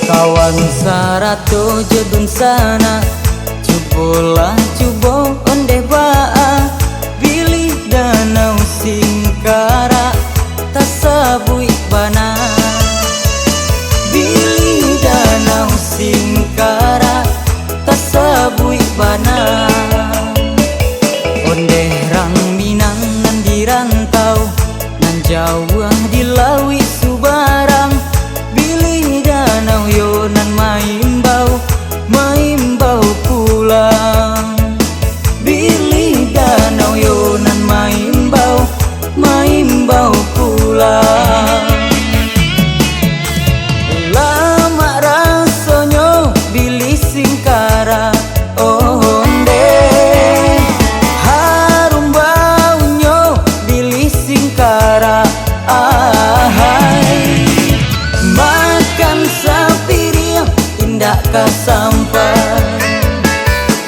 Kawan sarato jedun sana, cubolah cubo onde baa, bilih danau singkara, tasabui bana. Bilih danau singkara, tasabui bana. Onde rang minang nan dirantau, nan jauh di lawi subarang, bilih danau yo nan maimbau pulang. Bilih danau yo nan maimbau pulang. Lama rasonyo bilih singkara onde, harum baunya bilih singkara ahai. Makan sapiria indah kasampai,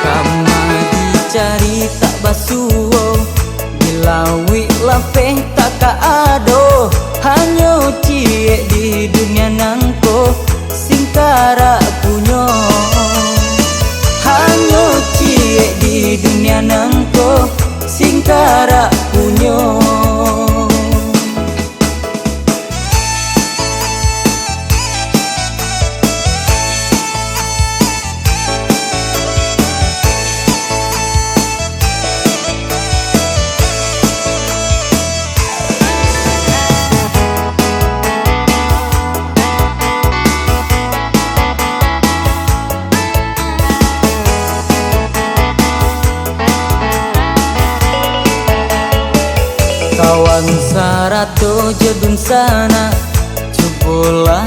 kama dicari tak basuo, dilawi lapeh tak kaado. Hanyo cie di dunia nangko singkara punyo, hanyo cie di dunia nangko singkara punyo. Kawan sarato jedun sana, cubolah